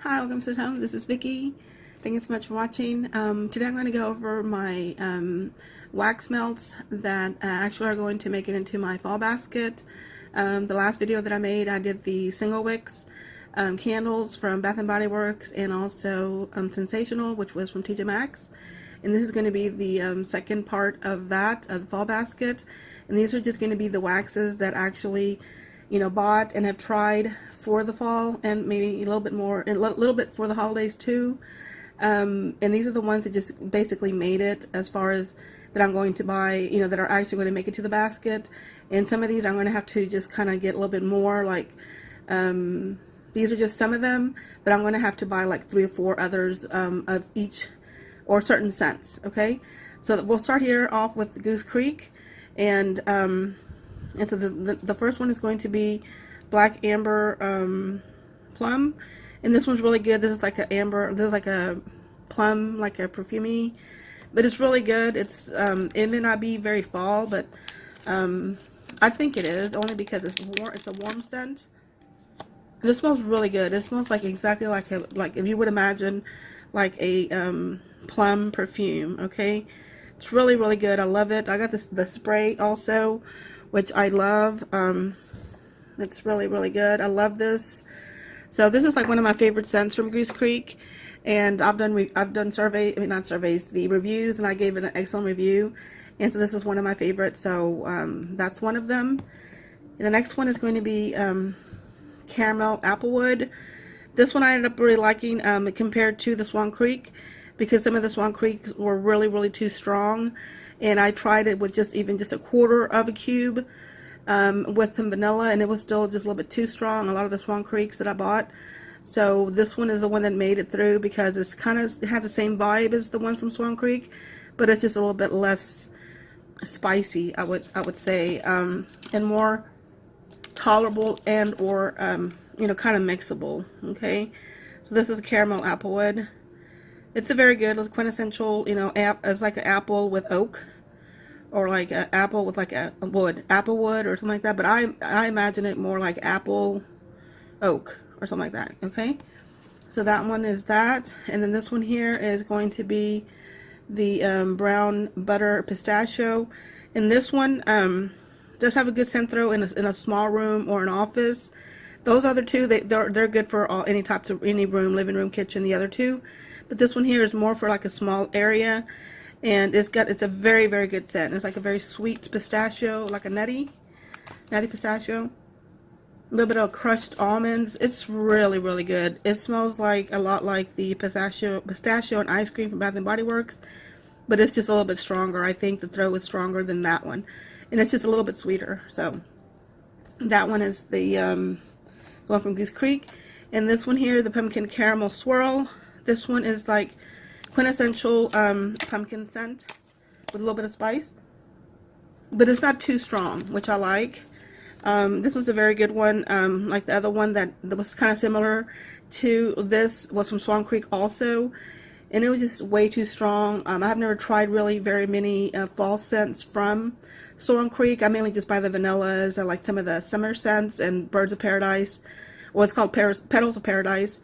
Hi, welcome to the channel. This is Vicky. Thank you so much for watching. Today I'm going to go over my wax melts that actually are going to make it into my fall basket. The last video that I made, I did the single wicks candles from Bath & Body Works and also Sensational, which was from TJ Maxx. And this is going to be the second part of that, of the fall basket. And these are just going to be the waxes that actually, bought and have tried for the fall, and maybe a little bit more, a little bit for the holidays too. And these are the ones that just basically made it, as far as that I'm going to buy, that are actually going to make it to the basket. And some of these I'm going to have to just kind of get a little bit more, like, these are just some of them, but I'm going to have to buy like 3 or 4 others of each, or certain scents, okay? So we'll start here off with Goose Creek, and so the first one is going to be Black Amber Plum, and this one's really good. This is like a amber, this is like a plum, like a perfumey, but it's really good. It's it may not be very fall, but I think it is, only because it's warm. It's a warm scent. This smells really good. It smells like exactly like if you would imagine like a plum perfume. Okay, it's really good. I love it. I got the spray also, which I love. It's really good. I love this. So this is like one of my favorite scents from Goose Creek, and I've done survey, I mean not surveys, the reviews, and I gave it an excellent review. And so this is one of my favorites. So that's one of them. And the next one is going to be Caramel Applewood. This one I ended up really liking compared to the Swan Creek, because some of the Swan Creeks were really too strong, and I tried it with just a quarter of a cube with some vanilla, and it was still just a little bit too strong, a lot of the Swan Creeks that I bought. So this one is the one that made it through, because it's kind of, it has the same vibe as the one from Swan Creek, but it's just a little bit less spicy, I would say, and more tolerable, and or kind of mixable. Okay, so this is Caramel Applewood. It's a very good, it's quintessential, it's like an apple with oak, or like an apple with like a wood, apple wood or something like that, but I imagine it more like apple oak or something like that. Okay, so that one is that. And then this one here is going to be the brown butter pistachio, and this one does have a good scent throw in a small room or an office. Those other two, they're good for any types of, any room, living room, kitchen, the other two. But this one here is more for like a small area, and it's a very good scent. It's like a very sweet pistachio, like a nutty pistachio. A little bit of crushed almonds. It's really good. It smells like a lot like the pistachio and ice cream from Bath & Body Works, but it's just a little bit stronger. I think the throw is stronger than that one, and it's just a little bit sweeter. So that one is the one from Goose Creek. And this one here, the pumpkin caramel swirl. This one is like quintessential pumpkin scent with a little bit of spice, but it's not too strong, which I like. This was a very good one. Like the other one that was kind of similar to this was from Swan Creek also, and it was just way too strong. I've never tried really very many fall scents from Swan Creek. I mainly just buy the vanillas and like some of the summer scents and Birds of Paradise, or it's called Petals of Paradise.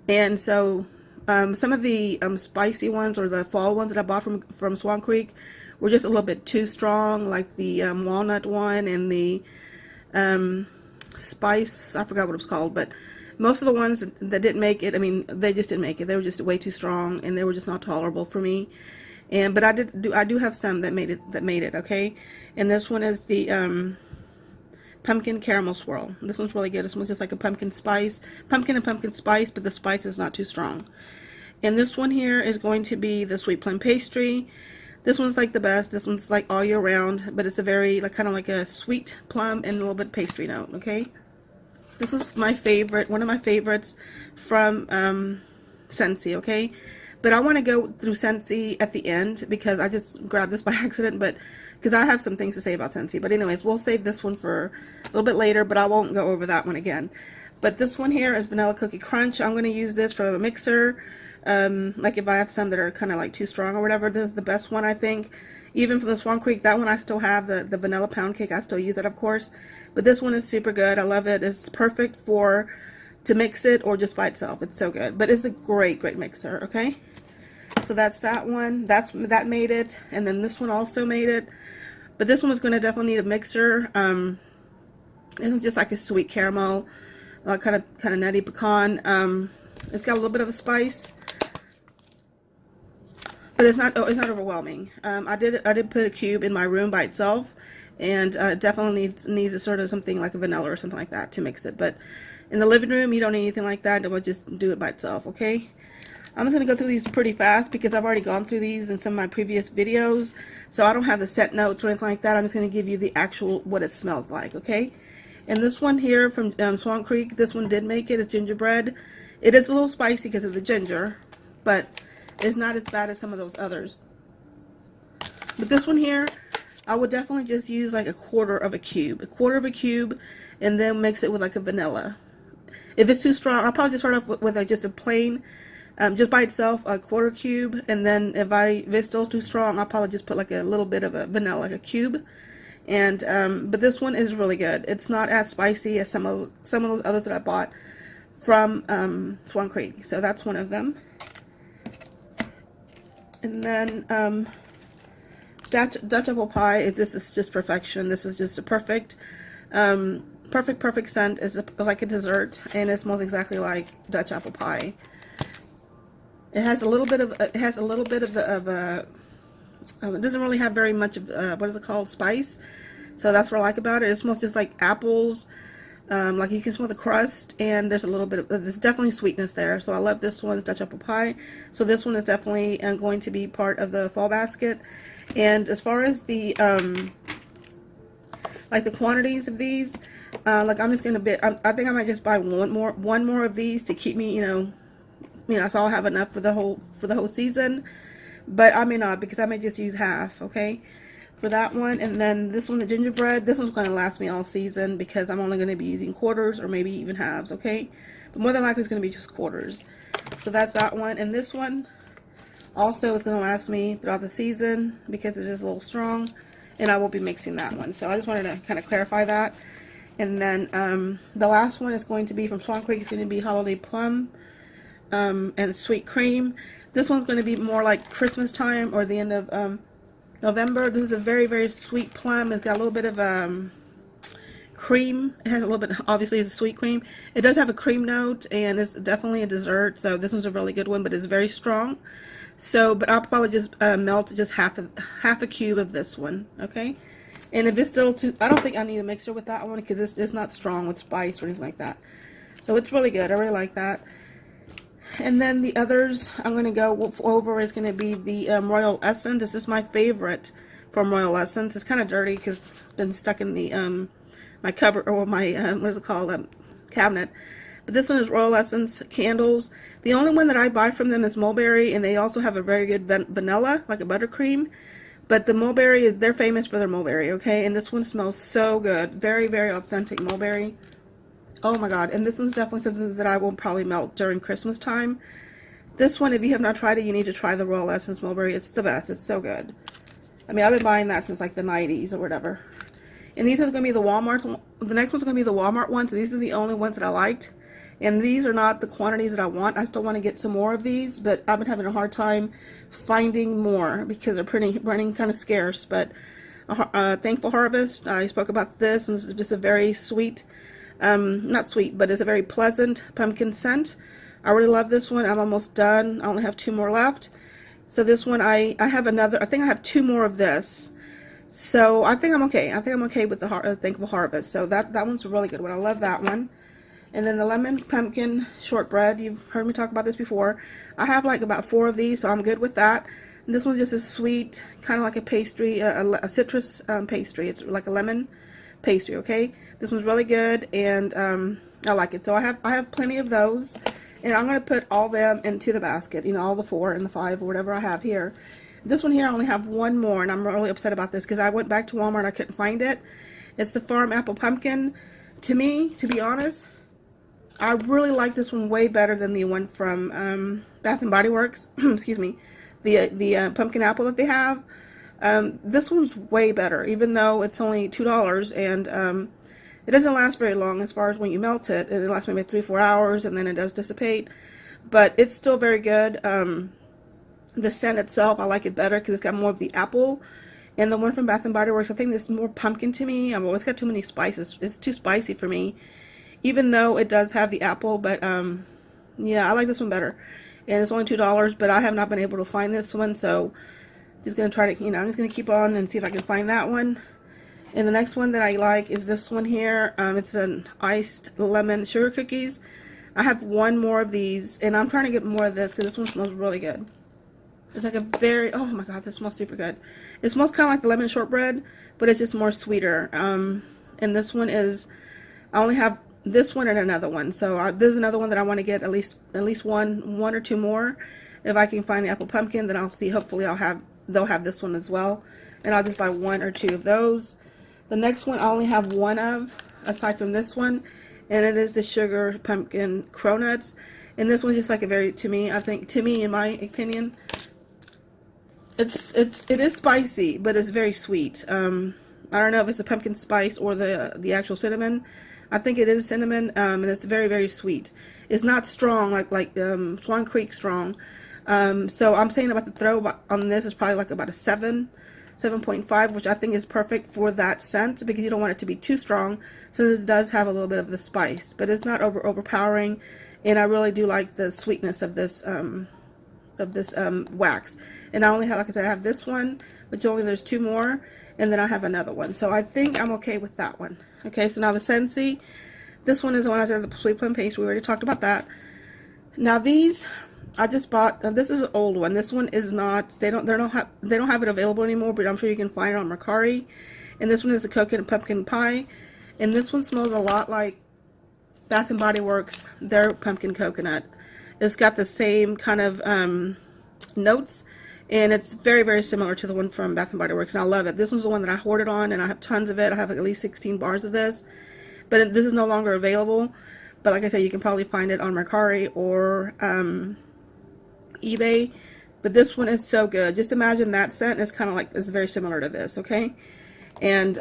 And so some of the spicy ones, or the fall ones that I bought from Swan Creek, were just a little bit too strong, like the walnut one and the spice, I forgot what it was called, but most of the ones that didn't make it, I mean, they just didn't make it. They were just way too strong, and they were just not tolerable for me. But I do have some that made it, okay? And this one is the pumpkin caramel swirl. This one's really good. This one's just like a pumpkin and pumpkin spice, but the spice is not too strong. And this one here is going to be the sweet plum pastry. This one's like the best. This one's like all year round, but it's a very kind of like a sweet plum and a little bit pastry note. Okay, this is my favorite, one of my favorites from Scentsy. Okay, but I want to go through Scentsy at the end, because I just grabbed this by accident, but because I have some things to say about Scentsy. But anyways, we'll save this one for a little bit later, but I won't go over that one again. But this one here is Vanilla Cookie Crunch. I'm going to use this for a mixer. Like if I have some that are kind of like too strong or whatever, this is the best one, I think. Even from the Swan Creek, that one I still have, the vanilla pound cake. I still use it, of course. But this one is super good. I love it. It's perfect for to mix it or just by itself. It's so good. But it's a great, great mixer, okay? So that's that one. That made it. And then this one also made it. But this one was going to definitely need a mixer. This is just like a sweet caramel, kind of nutty pecan. It's got a little bit of a spice, but it's not overwhelming. I did put a cube in my room by itself, and it definitely needs a sort of something like a vanilla or something like that to mix it. But in the living room, you don't need anything like that. It will just do it by itself, okay? I'm just going to go through these pretty fast because I've already gone through these in some of my previous videos. So I don't have the scent notes or anything like that. I'm just going to give you the actual, what it smells like, okay? And this one here from Swan Creek, this one did make it. It's gingerbread. It is a little spicy because of the ginger, but it's not as bad as some of those others. But this one here, I would definitely just use like a quarter of a cube. And then mix it with like a vanilla. If it's too strong, I'll probably just start off with just a plain, just by itself, a quarter cube. And then if it's still too strong, I'll probably just put like a little bit of a vanilla, like a cube. And but this one is really good. It's not as spicy as some of those others that I bought from Swan Creek. So that's one of them. And then Dutch apple pie. This is just perfection. This is just a perfect scent. It's like a dessert, and it smells exactly like Dutch apple pie. It has a little bit of it doesn't really have very much of what is it called, spice. So that's what I like about it. It smells just like apples. Like you can smell the crust, and there's a little bit of, there's definitely sweetness there. So I love this one. It's Dutch apple pie. So this one is definitely going to be part of the fall basket. And as far as the like the quantities of these, like I'm just gonna I think I might just buy one more of these to keep me, so I'll have enough for the whole season. But I may not, because I may just use half, okay, for that one. And then this one, the gingerbread, this one's going to last me all season because I'm only going to be using quarters or maybe even halves, okay? But more than likely it's going to be just quarters. So that's that one. And this one also is going to last me throughout the season because it's just a little strong, and I will be mixing that one. So I just wanted to kind of clarify that. And then the last one is going to be from Swan Creek. It's going to be Holiday Plum and Sweet Cream. This one's going to be more like Christmas time or the end of November. This is a very, very sweet plum. It's got a little bit of cream. It has a little bit, obviously it's a sweet cream. It does have a cream note, and it's definitely a dessert. So this one's a really good one, but it's very strong. So, but I'll probably just melt just half a cube of this one, okay? And if it's still too, I don't think I need a mixer with that one because it's not strong with spice or anything like that. So it's really good. I really like that. And then the others I'm going to go over is going to be the Royal Essence. This is my favorite from Royal Essence. It's kind of dirty because it's been stuck in the my cupboard, or my what is it called, cabinet. But this one is Royal Essence candles. The only one that I buy from them is mulberry, and they also have a very good vanilla, like a buttercream. But the mulberry, they're famous for their mulberry, okay? And this one smells so good. Very, very authentic mulberry. Oh my god. And this one's definitely something that I will probably melt during Christmas time. This one, if you have not tried it, you need to try the Royal Essence mulberry. It's the best. It's so good. I mean, I've been buying that since like the 90s or whatever. And these are going to be the Walmart. The next one's going to be the Walmart ones. These are the only ones that I liked. And these are not the quantities that I want. I still want to get some more of these, but I've been having a hard time finding more because they're running kind of scarce. But Thankful Harvest, I spoke about this, and this is just a very sweet, not sweet, but it's a very pleasant pumpkin scent. I really love this one. I'm almost done. I only have 2 more left. So this one, I have another, I think I have 2 more of this. So I think I'm okay. I think I'm okay with the Thankful Harvest. So that one's a really good one. I love that one. And then the lemon pumpkin shortbread, you've heard me talk about this before. I have like about 4 of these, so I'm good with that. And this one's just a sweet, kind of like a pastry, a citrus pastry. It's like a lemon pastry, okay? This one's really good, and I like it. So I have plenty of those, and I'm going to put all them into the basket, all the 4 and the 5 or whatever I have here. This one here, I only have 1 more, and I'm really upset about this because I went back to Walmart and I couldn't find it. It's the Farm Apple Pumpkin. To me, to be honest, I really like this one way better than the one from Bath and Body Works. Excuse me, the pumpkin apple that they have. This one's way better, even though it's only $2, and It doesn't last very long as far as when you melt it. It lasts maybe 3-4 hours and then it does dissipate. But it's still very good. The scent itself, I like it better because it's got more of the apple. And the one from Bath & Body Works, I think it's more pumpkin to me. It's got too many spices. It's too spicy for me. Even though it does have the apple, but yeah, I like this one better. And it's only $2, but I have not been able to find this one, so just going to try to, I'm just going to keep on and see if I can find that one. And the next one that I like is this one here. It's an iced lemon sugar cookies. I have one more of these, and I'm trying to get more of this because this one smells really good. It's like a very, oh my god, this smells super good. It smells kind of like the lemon shortbread, but it's just more sweeter. And this one is, I only have this one and another one. So this is another one that I want to get at least one or two more. If I can find the apple pumpkin, then I'll see. Hopefully they'll have this one as well. And I'll just buy one or two of those. The next one I only have one of, aside from this one, and it is the sugar pumpkin cronuts. And this one's just like a very, to me, in my opinion, it is spicy, but it's very sweet. I don't know if it's a pumpkin spice or the actual cinnamon. I think it is cinnamon, and it's very, very sweet. It's not strong like Swan Creek strong. So I'm saying about the throw on this is probably like about a 7.5, which I think is perfect for that scent because you don't want it to be too strong, since it does have a little bit of the spice, but it's not overpowering. And I really do like the sweetness of this wax. And I only have, like I said, I have this one, which there's two more, and then I have another one. So I think I'm okay with that one. Okay, so now the Scentsy. This one is the one I said, the sweet plum paste. We already talked about that. Now these, I just bought. This is an old one. This one is not. They don't have it available anymore, but I'm sure you can find it on Mercari. And this one is a coconut pumpkin pie. And this one smells a lot like Bath & Body Works, their pumpkin coconut. It's got the same kind of notes, and it's very, very similar to the one from Bath & Body Works, and I love it. This one's the one that I hoarded on, and I have tons of it. I have like at least 16 bars of this, but this is no longer available. But like I said, you can probably find it on Mercari or eBay. But this one is so good. Just imagine that scent is kind of like, it's very similar to this, okay? And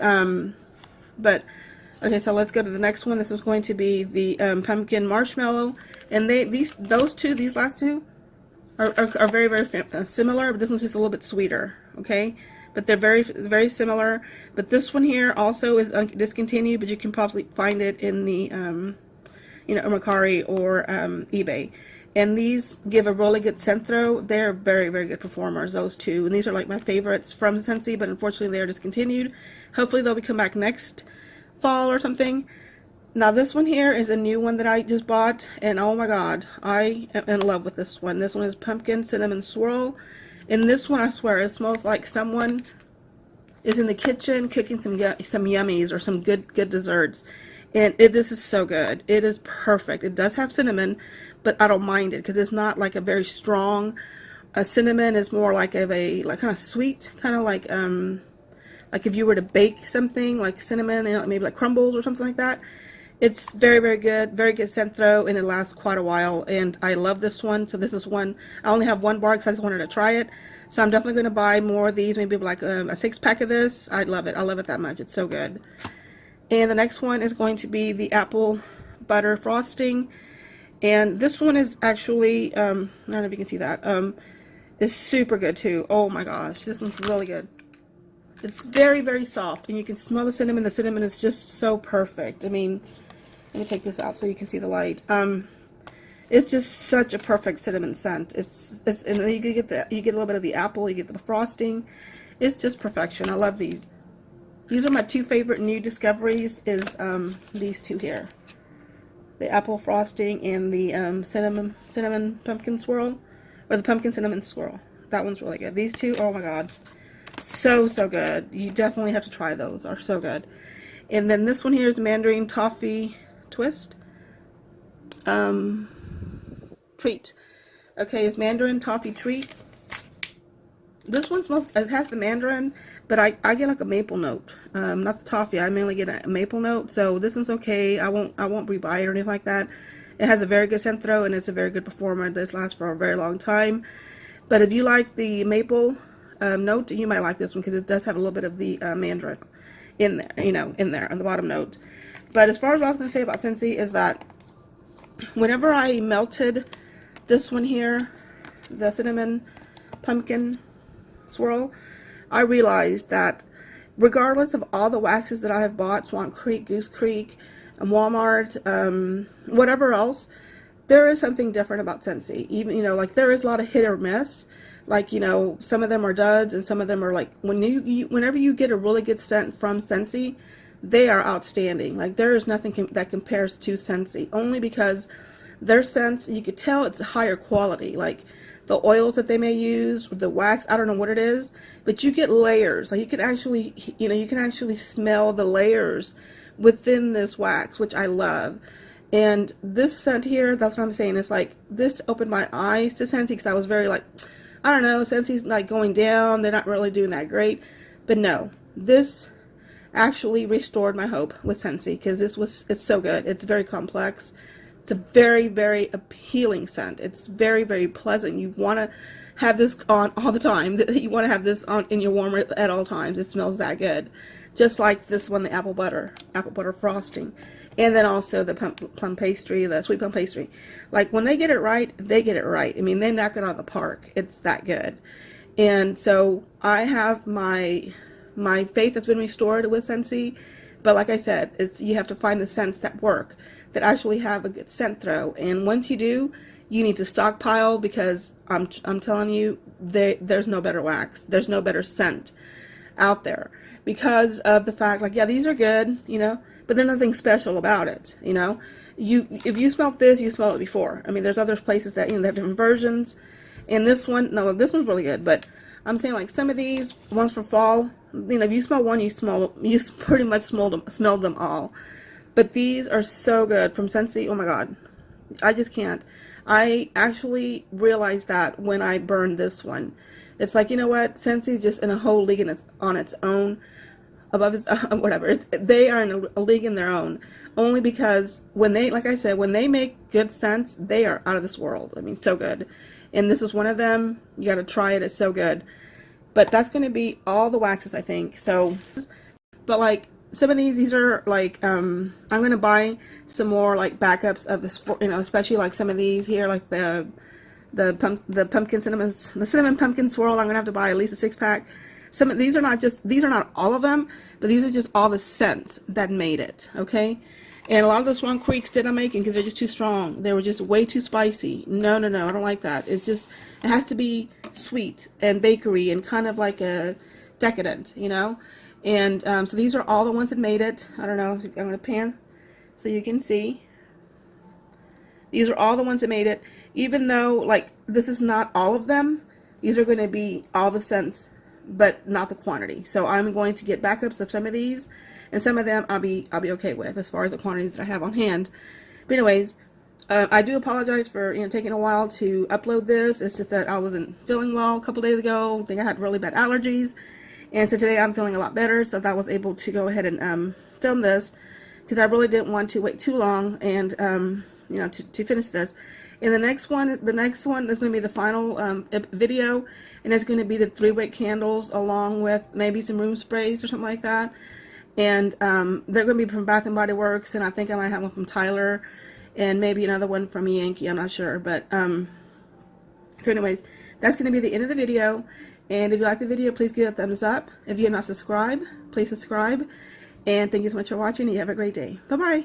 okay, so let's go to the next one. This is going to be the pumpkin marshmallow, and these last two are very, very similar, but this one's just a little bit sweeter, okay? But they're very, very similar. But this one here also is discontinued, but you can probably find it in the Mercari or eBay. And these give a really good scent throw. They're very, very good performers, those two. And these are like my favorites from Scentsy, but unfortunately they are discontinued. Hopefully they'll come back next fall or something. Now this one here is a new one that I just bought, and oh my god, I am in love with this one. This one is pumpkin cinnamon swirl, and this one, I swear, it smells like someone is in the kitchen cooking some yummies or some good desserts. And this is so good. It is perfect. It does have cinnamon, but I don't mind it because it's not like a very strong. Cinnamon is more like kind of sweet, kind of like if you were to bake something like cinnamon, maybe like crumbles or something like that. It's very, very good scent throw, and it lasts quite a while, and I love this one. So this is one, I only have one bar because I just wanted to try it. So I'm definitely going to buy more of these, maybe like a 6-pack of this. I love it. I love it that much. It's so good. And the next one is going to be the apple butter frosting, and this one is actually, I don't know if you can see that, it's super good too. Oh my gosh, this one's really good. It's very, very soft, and you can smell the cinnamon. The cinnamon is just so perfect. I mean, let me take this out so you can see the light. It's just such a perfect cinnamon scent. And then you get a little bit of the apple. You get the frosting. It's just perfection. I love these. These are my two favorite new discoveries. Is these two here, the apple frosting and the cinnamon pumpkin swirl, or the pumpkin cinnamon swirl. That one's really good. These two, oh my god, so good. You definitely have to try those. Are so good. And then this one here is mandarin toffee twist treat. Okay, it's mandarin toffee treat. This one smells, it has the mandarin, but I get like a maple note. Not the toffee. I mainly get a maple note. So this one's okay. I won't rebuy it or anything like that. It has a very good scent throw, and it's a very good performer. This lasts for a very long time. But if you like the maple note, you might like this one because it does have a little bit of the mandarin in there, in there on the bottom note. But as far as what I was going to say about Scentsy is that whenever I melted this one here, the cinnamon pumpkin swirl, I realized that regardless of all the waxes that I have bought, Swamp Creek, Goose Creek, and Walmart, whatever else, there is something different about Scentsy. Even, you know, like there is a lot of hit or miss. Like, you know, some of them are duds and some of them are like, whenever you get a really good scent from Scentsy, they are outstanding. Like there is nothing that compares to Scentsy, only because their scents, you could tell it's higher quality. Like the oils that they may use, the wax, I don't know what it is, but you get layers. Like you can actually, you know, you can actually smell the layers within this wax, which I love. And this scent here, that's what I'm saying, it's like this opened my eyes to Scentsy, because I was very like, I don't know, Scentsy's like going down, they're not really doing that great. But no, this actually restored my hope with Scentsy, because it's so good. It's very complex. It's a very, very appealing scent. It's very, very pleasant. You want to have this on all the time. You want to have this on in your warmer at all times. It smells that good. Just like this one, the apple butter frosting. And then also the plum pastry, the sweet plum pastry. Like when they get it right, they get it right. I mean, they knock it out of the park. It's that good. And so I have my faith has been restored with Scentsy. But like I said, you have to find the scents that work, that actually have a good scent throw. And once you do, you need to stockpile, because I'm telling you, there's no better wax. There's no better scent out there, because of the fact, like, yeah, these are good, you know, but there's nothing special about it, you know. If you smelled this, you smelled it before. I mean, there's other places that, you know, they have different versions. And this one, no, this one's really good, but I'm saying like some of these ones for fall, you know, if you smell one, you pretty much smelled them all. But these are so good from Scentsy. Oh my God, I just can't. I actually realized that when I burned this one. It's like, you know what, Scentsy is just in a whole league on its own, above its whatever. They are in a league in their own, only because when they, like I said, when they make good scents, they are out of this world. I mean, so good. And this is one of them. You got to try it. It's so good. But that's going to be all the waxes, I think. So, but like some of these are like, I'm going to buy some more like backups of this, you know, especially like some of these here, like the cinnamon pumpkin swirl. I'm going to have to buy at least a 6-pack. Some of these are not all of them, but these are just all the scents that made it, okay? And a lot of the Swamp Creeks didn't making because they're just too strong. They were just way too spicy. No, I don't like that. It's just, it has to be sweet and bakery and kind of like a decadent, you know? And so these are all the ones that made it. I don't know, I'm going to pan so you can see. These are all the ones that made it. Even though, like, this is not all of them, these are going to be all the scents, but not the quantity. So I'm going to get backups of some of these, and some of them I'll be okay with as far as the quantities that I have on hand. But anyways, I do apologize for, you know, taking a while to upload this. It's just that I wasn't feeling well a couple days ago. I think I had really bad allergies, and so today I'm feeling a lot better. So that I was able to go ahead and film this, because I really didn't want to wait too long and you know, to finish this. And the next one is going to be the final video, and it's going to be the 3-wick candles along with maybe some room sprays or something like that. And they're going to be from Bath and Body Works, and I think I might have one from Tyler, and maybe another one from Yankee. I'm not sure, but so anyways, that's going to be the end of the video. And if you like the video, please give it a thumbs up. If you're not subscribed, please subscribe. And thank you so much for watching, and you have a great day. Bye bye.